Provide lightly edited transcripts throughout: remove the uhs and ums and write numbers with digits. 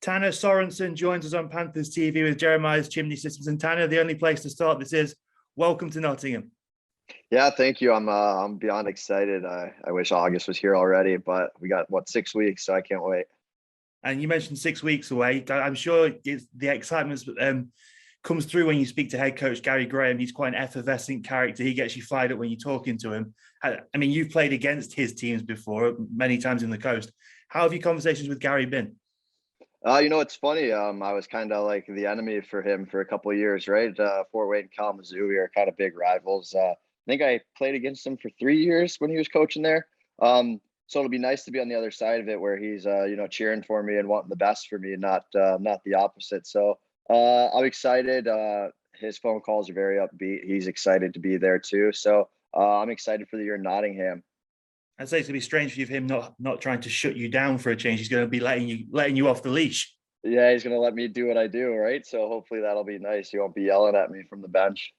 Tanner Sorenson joins us on Panthers TV with Jeremias Chimney Systems. And Tanner, the only place to start this is welcome to Nottingham. Yeah, thank you. I'm beyond excited. I wish August was here already, but we got 6 weeks, so I can't wait. And you mentioned 6 weeks away. I'm sure the excitement comes through when you speak to head coach Gary Graham. He's quite an effervescent character. He gets you fired up when you're talking to him. I mean, you've played against his teams before, many times in the coast. How have your conversations with Gary been? It's funny. I was kind of like the enemy for him for a couple of years, right? Fort Wayne and Kalamazoo, we were kind of big rivals. I think I played against him for 3 years when he was coaching there. So it'll be nice to be on the other side of it, where he's cheering for me and wanting the best for me, and not the opposite. So I'm excited. His phone calls are very upbeat. He's excited to be there too. So I'm excited for the year in Nottingham. I'd say it's gonna be strange for him not trying to shut you down for a change. He's going to be letting you off the leash. Yeah, he's going to let me do what I do, right? So hopefully that'll be nice. He won't be yelling at me from the bench.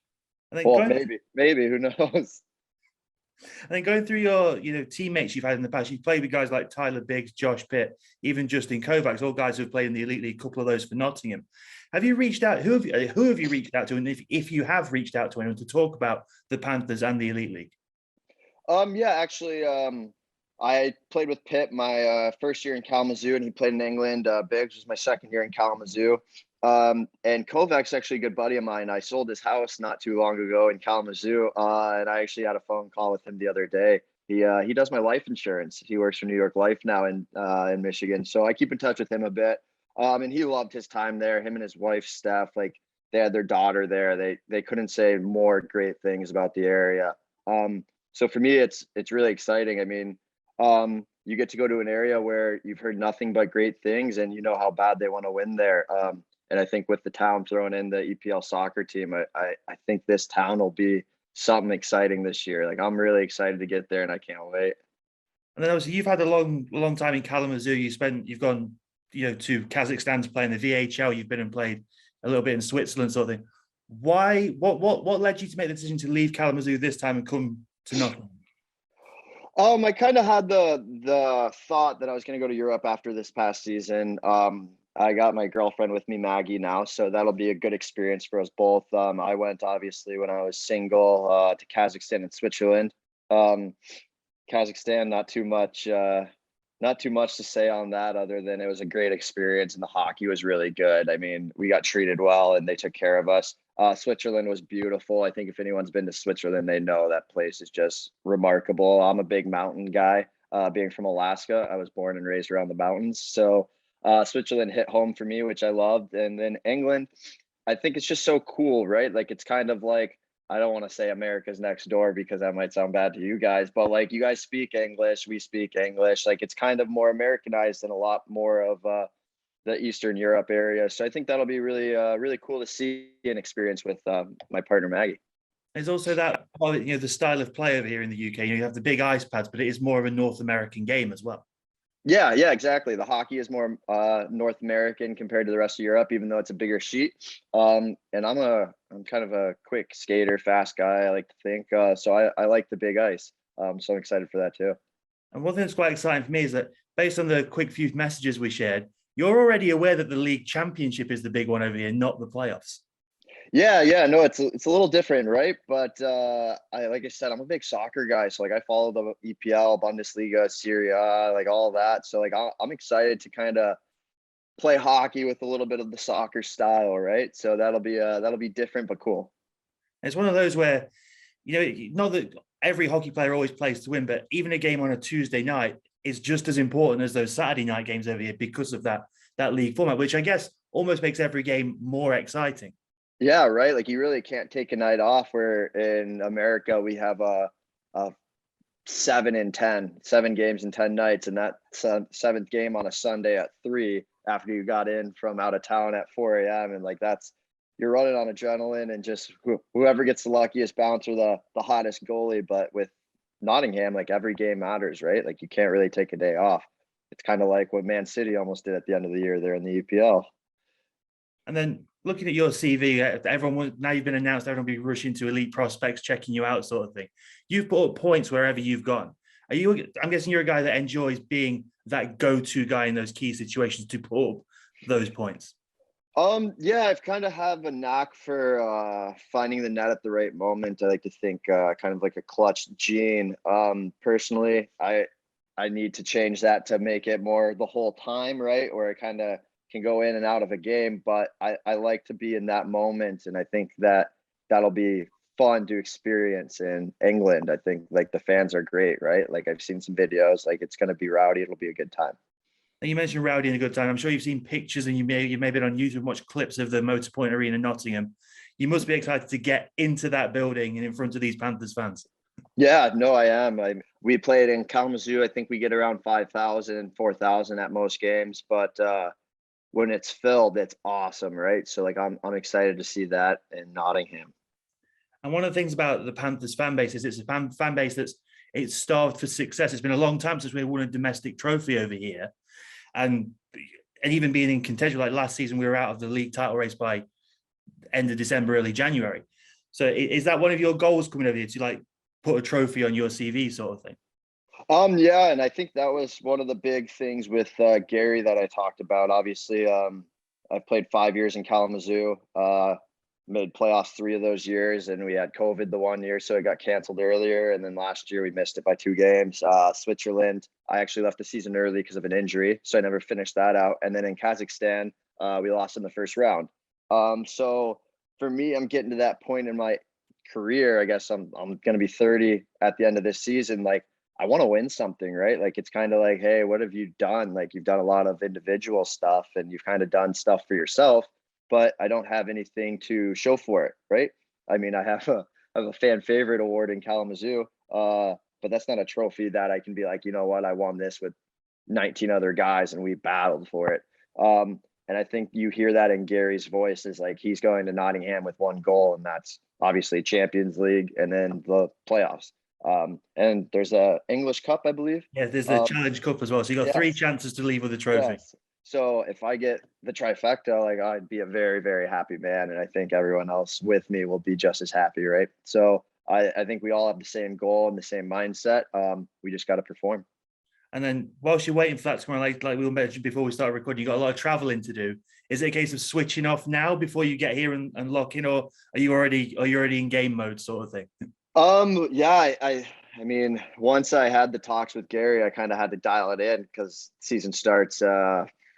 Well, maybe, who knows? And then going through your teammates you've had in the past, you've played with guys like Tyler Biggs, Josh Pitt, even Justin Kovacs, all guys who have played in the Elite League, a couple of those for Nottingham. Have you reached out? Who have you reached out to? And if you have reached out to anyone to talk about the Panthers and the Elite League? Yeah, actually, I played with Pitt my first year in Kalamazoo, and he played in England. Biggs was my second year in Kalamazoo. And Kovacs actually a good buddy of mine. I sold his house not too long ago in Kalamazoo, and I actually had a phone call with him the other day. He does my life insurance. He works for New York Life now in Michigan, so I keep in touch with him a bit. And he loved his time there. Him and his wife Steph, like they had their daughter there. They couldn't say more great things about the area. So for me, it's really exciting. I mean, you get to go to an area where you've heard nothing but great things, and you know how bad they want to win there. And I think with the town throwing in the EPL soccer team, I think this town will be something exciting this year. Like, I'm really excited to get there, and I can't wait. And then obviously you've had a long time in Kalamazoo. You've gone to Kazakhstan to play in the VHL. You've been and played a little bit in Switzerland, sort of thing. Why? What led you to make the decision to leave Kalamazoo this time and come to Nottingham? I kind of had the thought that I was going to go to Europe after this past season. I got my girlfriend with me, Maggie, now, so that'll be a good experience for us both. I went, obviously, when I was single, to Kazakhstan and Switzerland. Kazakhstan, not too much to say on that, other than it was a great experience, and the hockey was really good. I mean, we got treated well, and they took care of us. Switzerland was beautiful. I think if anyone's been to Switzerland, they know that place is just remarkable. I'm a big mountain guy. Being from Alaska, I was born and raised around the mountains. So Switzerland hit home for me, which I loved. And then England, I think it's just so cool, right? Like, it's kind of like, I don't want to say America's next door because that might sound bad to you guys, but like, you guys speak English, we speak English. Like, it's kind of more Americanized than a lot more of the Eastern Europe area. So I think that'll be really cool to see and experience with my partner, Maggie. There's also that, the style of play over here in the UK. You have the big ice pads, but it is more of a North American game as well. Yeah, exactly. The hockey is more North American compared to the rest of Europe, even though it's a bigger sheet. And I'm kind of a quick skater, fast guy, I like to think. So I like the big ice. So I'm excited for that too. And one thing that's quite exciting for me is that based on the quick few messages we shared, you're already aware that the league championship is the big one over here, not the playoffs. Yeah, no, it's a little different, right? But like I said, I'm a big soccer guy, so like I follow the EPL, Bundesliga, Serie A, like all that. So like I'm excited to kind of play hockey with a little bit of the soccer style, right? So that'll be different but cool. It's one of those where, not that every hockey player always plays to win, but even a game on a Tuesday night is just as important as those Saturday night games over here because of that league format, which I guess almost makes every game more exciting. Yeah, right. Like, you really can't take a night off, where in America we have a 7 games in 10 nights, and that seventh game on a Sunday at 3 after you got in from out of town at 4 a.m. And like, you're running on adrenaline, and just whoever gets the luckiest bounce or the hottest goalie. But with Nottingham, like, every game matters, right? Like, you can't really take a day off. It's kind of like what Man City almost did at the end of the year there in the EPL. And then looking at your CV, now you've been announced, everyone will be rushing to elite prospects, checking you out, sort of thing. You've put up points wherever you've gone. I'm guessing you're a guy that enjoys being that go-to guy in those key situations to put up those points? Yeah, I've kind of have a knack for finding the net at the right moment. I like to think kind of like a clutch gene. Personally, I need to change that to make it more the whole time, right? Or I kind of can go in and out of a game, but I like to be in that moment, and I think that that'll be fun to experience in England. I think like the fans are great, right? Like I've seen some videos, like it's going to be rowdy. It'll be a good time. You mentioned rowdy and a good time. I'm sure you've seen pictures and you may be on YouTube and watch clips of the Motorpoint Arena in Nottingham. You must be excited to get into that building and in front of these Panthers fans. Yeah, no, I am. We played in Kalamazoo. I think we get around 5,000, 4,000 at most games, but when it's filled, it's awesome, right? So like I'm excited to see that in Nottingham. And one of the things about the Panthers fan base is it's a fan base it's starved for success. It's been a long time since we won a domestic trophy over here. And even being in contention, like last season, we were out of the league title race by end of December, early January. So is that one of your goals coming over here, to like put a trophy on your CV sort of thing? Yeah, and I think that was one of the big things with Gary that I talked about. Obviously, I've played 5 years in Kalamazoo, made playoffs 3 of those years, and we had COVID the one year, so it got canceled earlier. And then last year we missed it by 2 games. Switzerland, I actually left the season early because of an injury, so I never finished that out. And then in Kazakhstan, we lost in the first round. So for me, I'm getting to that point in my career. I guess I'm going to be 30 at the end of this season. Like I want to win something, right? Like it's kind of like, hey, what have you done? Like you've done a lot of individual stuff and you've kind of done stuff for yourself, but I don't have anything to show for it, right? I mean, I have a fan favorite award in Kalamazoo, but that's not a trophy that I can be like, you know what, I won this with 19 other guys and we battled for it. And I think you hear that in Gary's voice is like he's going to Nottingham with one goal, and that's obviously Champions League and then the playoffs. And there's a English Cup, I believe. Yeah, there's the Challenge Cup as well. So you got 3 chances to leave with a trophy. Yes. So if I get the trifecta, like I'd be a very, very happy man. And I think everyone else with me will be just as happy, right? So I think we all have the same goal and the same mindset. We just got to perform. And then whilst you're waiting for that to come, like we mentioned before we started recording, you got a lot of traveling to do. Is it a case of switching off now before you get here and lock in, or are you already in game mode sort of thing? Yeah, I mean, once I had the talks with Gary, I kind of had to dial it in because season starts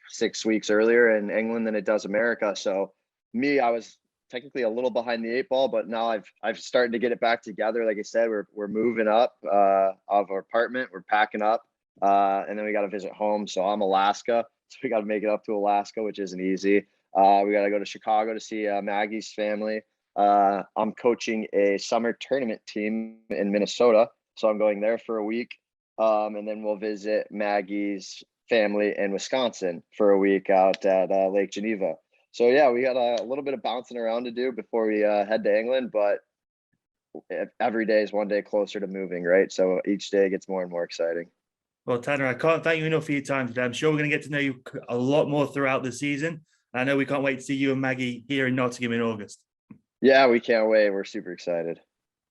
6 weeks earlier in England than it does America. So I was technically a little behind the 8 ball, but now I've started to get it back together. Like I said, we're moving up of our apartment, we're packing up, and then we got to visit home. So I'm Alaska, so we got to make it up to Alaska, which isn't easy. We got to go to Chicago to see Maggie's family. I'm coaching a summer tournament team in Minnesota, so I'm going there for a week, and then we'll visit Maggie's family in Wisconsin for a week out at Lake Geneva. So yeah, we got a little bit of bouncing around to do before we head to England, but every day is one day closer to moving, right? So each day gets more and more exciting. Well, Tanner, I can't thank you enough for your time today. I'm sure we're going to get to know you a lot more throughout the season. I know we can't wait to see you and Maggie here in Nottingham in August. Yeah, we can't wait. We're super excited.